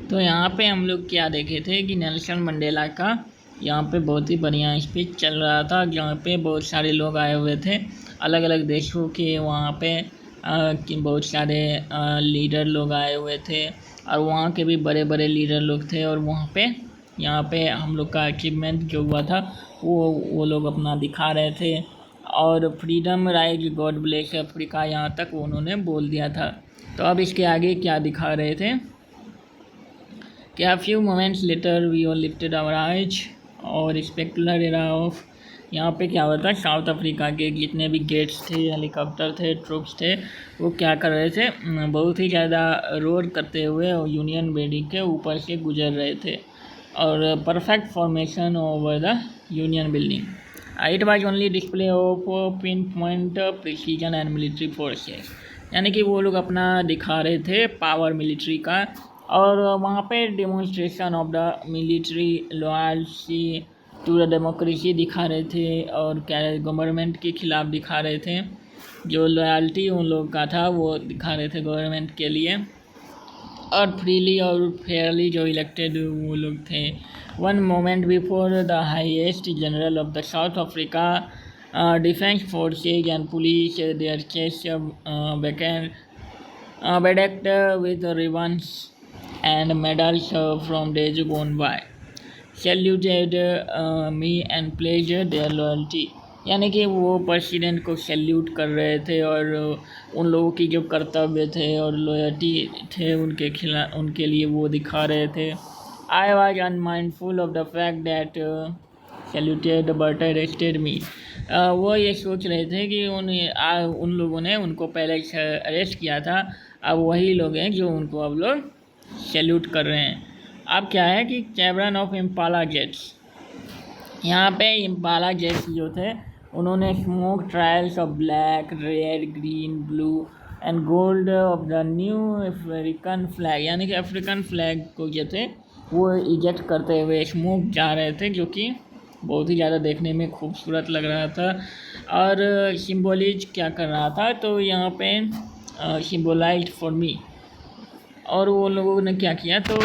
तो यहाँ पे हम लोग क्या देखे थे कि नेल्सन मंडेला का यहाँ पे बहुत ही बढ़िया स्पीच चल रहा था, जहाँ पे बहुत सारे लोग आए हुए थे अलग अलग देशों के। वहाँ पे कि बहुत सारे लीडर लोग आए हुए थे और वहाँ के भी बड़े बड़े लीडर लोग थे। और वहाँ पे यहाँ पे हम लोग का अचीवमेंट जो हुआ था वो लोग अपना दिखा रहे थे। और freedom rise God bless Africa यहाँ तक उन्होंने बोल दिया था। तो अब इसके आगे क्या दिखा रहे थे कि a few moments later we all lifted our eyes और स्पेकुलर एरा ऑफ यहाँ पे क्या होता है, साउथ अफ्रीका के जितने भी गेट्स थे, हेलीकॉप्टर थे, ट्रूप्स थे, वो क्या कर रहे थे, बहुत ही ज़्यादा रोड करते हुए यूनियन बिल्डिंग के ऊपर से गुजर रहे थे और perfect formation over the union building. It was only display of pin point precision and military forces, यानी कि वो लोग अपना दिखा रहे थे पावर मिलिट्री का। और वहाँ पे demonstration of the military loyalty to the democracy दिखा रहे थे और क्या गवर्नमेंट के खिलाफ दिखा रहे थे। जो लॉयल्टी उन लोग का था वो दिखा रहे थे गवर्नमेंट के लिए। और फ्रीली और फेयरली जो इलेक्टेड वो लोग थे। One moment before the highest general of the South Africa defence forces and police their chest bedecked with ribbons and medals from days gone by, saluted me and pledged their loyalty, यानी कि वो president को salute कर रहे थे और उन लोगों की जो कर्तव्य थे और लॉयल्टी थे उनके खिलाफ उनके लिए वो दिखा रहे थे। I was unmindful of the fact that saluted but arrested me. वो ये सोच रहे थे कि उन लोगों ने उनको पहले अरेस्ट किया था, अब वही लोग हैं जो उनको अब लोग सैल्यूट कर रहे हैं। अब क्या है कि कैमरन ऑफ इम्पाला जेट्स, यहाँ पे इम्पाला जेट्स जो थे उन्होंने smoke trials of black red green blue and gold of the new African flag, यानी कि अफ्रीकन फ्लैग को जो थे वो इजेक्ट करते हुए स्मोक जा रहे थे, जो कि बहुत ही ज़्यादा देखने में खूबसूरत लग रहा था। और सिम्बोलिज क्या कर रहा था, तो यहाँ पे सिम्बोलाइज्ड फॉर मी। और वो लोगों ने क्या किया, तो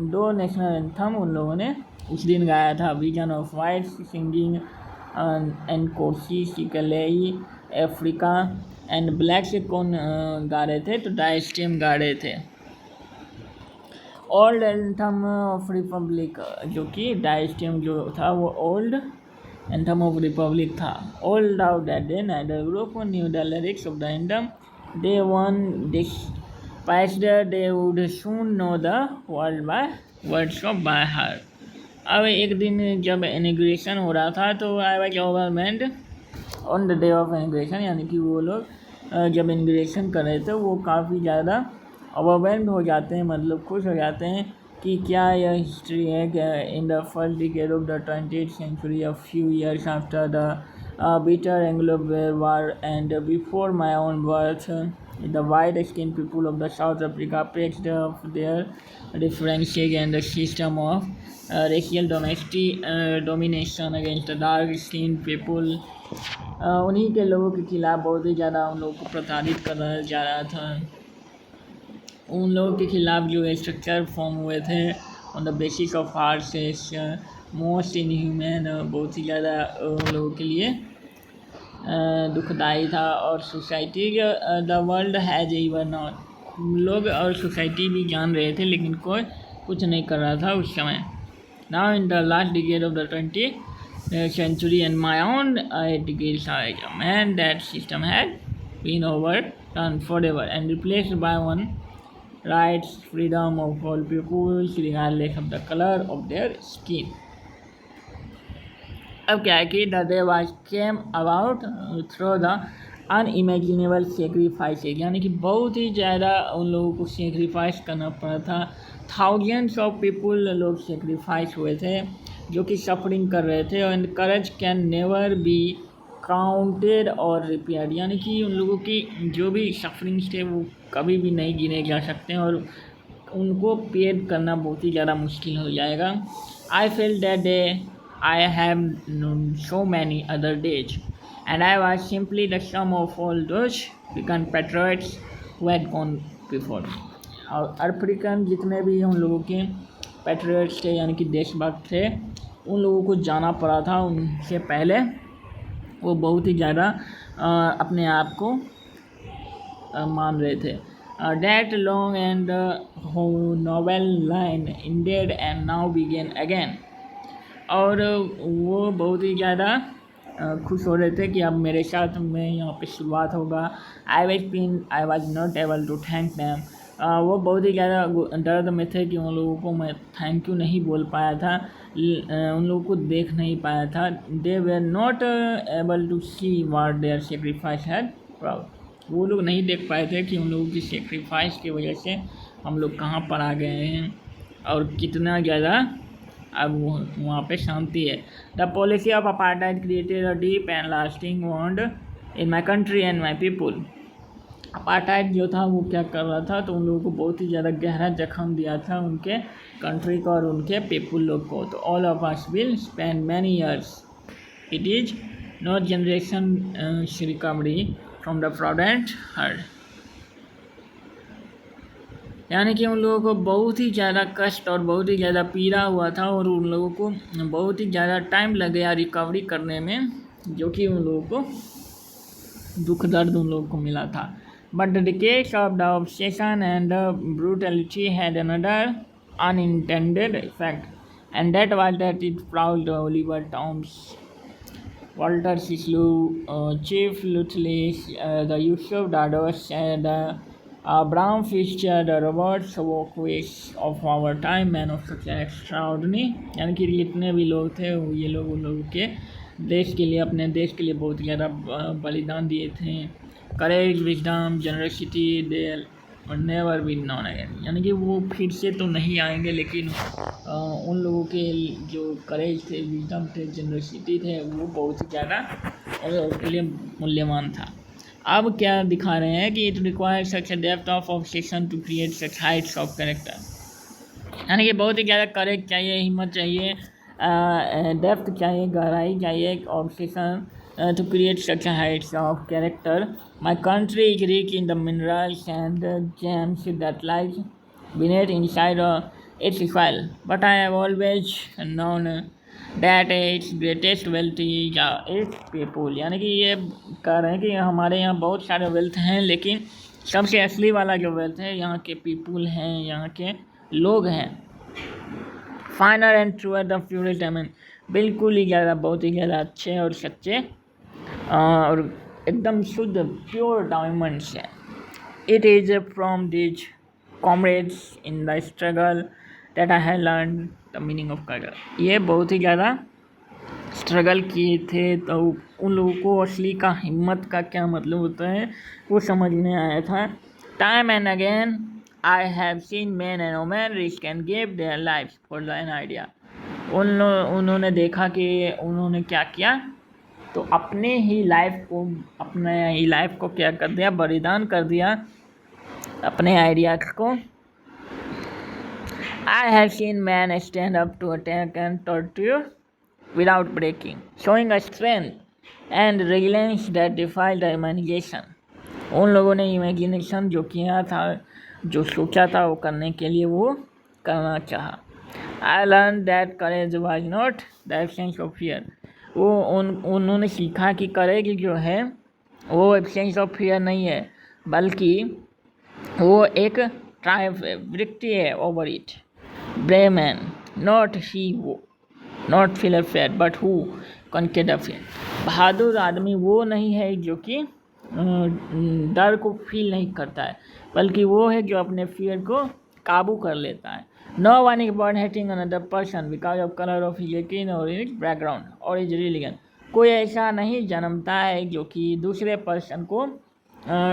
दो नेशनल एंथम उन लोगों ने उस दिन गाया था, vision of white singing and कोसी सिकलेई अफ्रीका एंड ब्लैक से कौन गा रहे थे, तो डायस्टेम गा रहे थे। ओल्ड एंथम ऑफ रिपब्लिक, जो कि डायस्टेम जो था वो ओल्ड एंथम ऑफ रिपब्लिक था। Old out that day neither group new the lyrics of the anthem, they one this past they would soon know the words of by heart। अब एक दिन जब इनिग्रेशन हो रहा था तो I was overwhelmed on the day of inauguration, यानी कि वो लोग जब इनिग्रेशन कर रहे थे वो काफ़ी ज़्यादा ओवरवेल्म्ड हो जाते हैं, मतलब खुश हो जाते हैं कि क्या यह हिस्ट्री है कि in the first decade of the 20th century, a few years after the bitter Anglo-Boer War and before my own birth, the white-skinned people of the South Africa praised their differences and the system of racial domination against the dark-skinned people। उन्हीं के लोगों के खिलाफ बहुत ही ज़्यादा उन लोगों को प्रताड़ित करा जा रहा था। उन लोगों के खिलाफ जो स्ट्रक्चर फॉर्म हुए थे on the basis of horses most inhuman, बहुत ही ज़्यादा उन लोगों के लिए दुखदाई था। और society the world has even not, लोग और सोसाइटी भी जान रहे थे लेकिन कोई कुछ नहीं कर रहा था उस समय। Now in the last decade of the 20th century and my own decades as a man, that system had been overturned forever and replaced by one rights freedom of all people regardless of the color of their skin। अब क्या है कि the day was came about through the unimaginable सेक्रीफाइसेज, यानी कि बहुत ही ज़्यादा उन लोगों को सेक्रीफाइस करना पड़ा था। थाउजेंड्स ऑफ पीपल लोग सेक्रीफाइस हुए थे जो कि सफरिंग कर रहे थे। And courage can never be counted और रिपेयर्ड, यानी कि उन लोगों की जो भी सफरिंग्स थे वो कभी भी नहीं गिने जा सकते हैं और उनको पेड करना बहुत ही ज़्यादा मुश्किल हो जाएगा। I feel that day I have known so many other days, and I was simply the sum of all those beacon patriots who had gone before me। और अफ्रीकन जितने भी उन लोगों के पैट्रियट्स थे यानी कि देशभक्त थे उन लोगों को जाना पड़ा था। उनसे पहले वो बहुत ही ज़्यादा अपने आप को मान रहे थे। That long and novel line ended and now began again। और वो बहुत ही ज़्यादा खुश हो रहे थे कि अब मेरे साथ में यहाँ पे शुरुआत होगा। I was not able to thank them। वो बहुत ही ज़्यादा दर्द में थे कि उन लोगों को मैं थैंक यू नहीं बोल पाया था, उन लोगों को देख नहीं पाया था। They were not able to see what their sacrifice had brought। वो लोग नहीं देख पाए थे कि उन लोगों की सेक्रीफाइस की वजह से हम लोग कहाँ पर आ गए हैं और कितना ज़्यादा अब वहाँ पे शांति है। The policy of apartheid created a deep and lasting wound in my country and my people. Apartheid जो था वो क्या कर रहा था, तो उन लोगों को बहुत ही ज़्यादा गहरा जख्म दिया था उनके कंट्री को और उनके पीपुल लोग को। तो all of us will spend many years, it is not generation recovery from the profound hurt. यानी कि उन लोगों को बहुत ही ज़्यादा कष्ट और बहुत ही ज़्यादा पीड़ा हुआ था और उन लोगों को बहुत ही ज़्यादा टाइम लग गया रिकवरी करने में, जो कि उन लोगों को दुख दर्द उन लोगों को मिला था। But the case of the obsession and the brutality had another unintended effect and that was that it proud Oliver Tom's, Walter Sisulu, Chief Lutley, the Yusuf Dados, the Brown Fischer, the Robert Sawquist of our time, man of such extraordinary। यानी कि जितने भी लोग थे ये लोग उन लोगों के देश के लिए, अपने देश के लिए बहुत ज़्यादा बलिदान दिए थे। Courage, wisdom, generosity, they never be known again. यानी कि वो फिर से तो नहीं आएंगे, लेकिन उन लोगों के जो करेज थे, विजडम थे, जनरसिटी थे, वो बहुत ही ज़्यादा उसके लिए मूल्यवान था। अब क्या दिखा रहे हैं कि it require such a depth of obsession to create such heights of character. यानी कि बहुत ही ज़्यादा करेज चाहिए, हिम्मत चाहिए, डेप्थ चाहिए, गहराई चाहिए, obsession to create such a heights of character। My country is rich in the minerals and gems that lies beneath inside its soil, but I have always known that its greatest wealth is its people। यानी कि ये कह रहे हैं कि हमारे यहाँ बहुत सारे वेल्थ हैं, लेकिन सबसे असली वाला जो वेल्थ है यहाँ के पीपुल हैं, यहाँ के लोग हैं। फाइनर and truer the purest diamond, बिल्कुल ही ज़्यादा बहुत ही ज़्यादा अच्छे और सच्चे और एकदम शुद्ध प्योर डायमंड्स है। It is from these comrades in the struggle that I have learn the meaning of career. ये बहुत ही ज़्यादा स्ट्रगल किए थे, तो उन लोगों को असली का हिम्मत का क्या मतलब होता है वो समझ में आया था। Time and again I have seen man and women risk and give their life for an idea. उन्होंने देखा कि उन्होंने क्या किया, तो अपने ही लाइफ को क्या कर दिया, बलिदान कर दिया अपने आइडियाज को। I have seen man stand up to attack and torture without breaking, showing a strength and resilience that defied the imagination. उन लोगों ने इमेजिनेशन जो किया था, जो सोचा था वो करने के लिए वो करना चाहा। I learn that courage was not the absence of fear. उन्होंने सीखा कि करेज जो है वो एब्सेंस ऑफ फियर नहीं है, बल्कि वो एक ट्रायम्फ विक्ट्री है over it. Brave man not he not feel afraid but who conquered fear. बहादुर आदमी वो नहीं है जो कि डर को फील नहीं करता है, बल्कि वो है जो अपने फियर को काबू कर लेता है। No one is born hating another person because of color of his skin or his background or his religion। कोई ऐसा नहीं जन्मता है जो कि दूसरे पर्सन को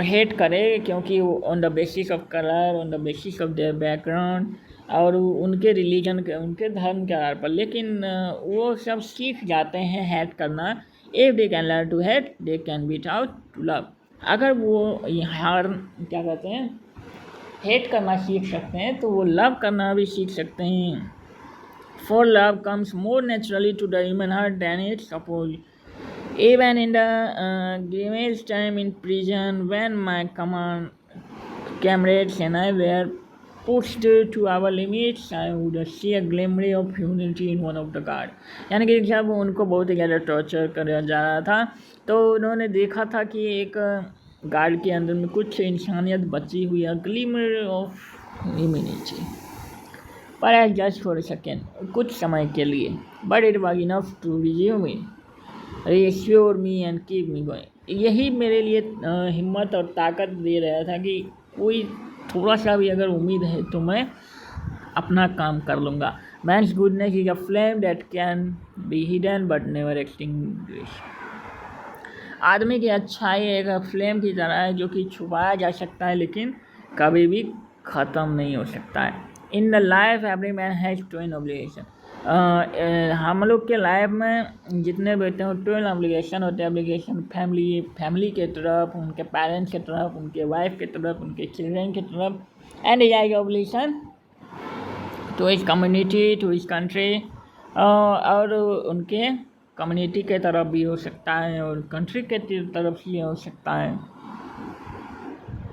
हेट करे क्योंकि on the basis of colour, on the basis of their background और उनके रिलीजन के, उनके धर्म के आधार पर, लेकिन वो सब सीख जाते हैं हेट करना। If they can learn to hate they can be taught to love. अगर वो यहाँ क्या कहते हैं हेट करना सीख सकते हैं तो वो लव करना भी सीख सकते हैं। For love comes more naturally to the human heart than its सपोज। Even in the grimmest time in prison when my comrades and I were pushed to our limits, I would see a glimmer of humanity in one of the guard. यानी कि जब उनको बहुत ही ज़्यादा torture करा जा रहा था तो उन्होंने देखा था कि एक गार्ड के अंदर में कुछ इंसानियत बची हुई है, ग्लिमर ऑफ ह्यूमैनिटी, पर जस्ट फॉर अ सेकेंड, कुछ समय के लिए, but it was enough to resume me, reassure me and keep me going. यही मेरे लिए हिम्मत और ताकत दे रहा था कि कोई थोड़ा सा भी अगर उम्मीद है तो मैं अपना काम कर लूँगा। Man's goodness is a flame that can be hidden but never extinguish. आदमी की अच्छाई एक फ्लेम की तरह है जो कि छुपाया जा सकता है लेकिन कभी भी ख़त्म नहीं हो सकता है। In the life every man has Twain obligation. हम लोग के लाइफ में जितने भी होते हैं ट्वेल्व ऑब्लिगेशन होते हैं। ऑब्लिगेशन फैमिली के तरफ, उनके पेरेंट्स के तरफ, उनके वाइफ के तरफ, उनके चिल्ड्रन के तरफ, and is obligation to his community, to his country, और उनके कम्युनिटी के तरफ भी हो सकता है और कंट्री के तरफ भी हो सकता है।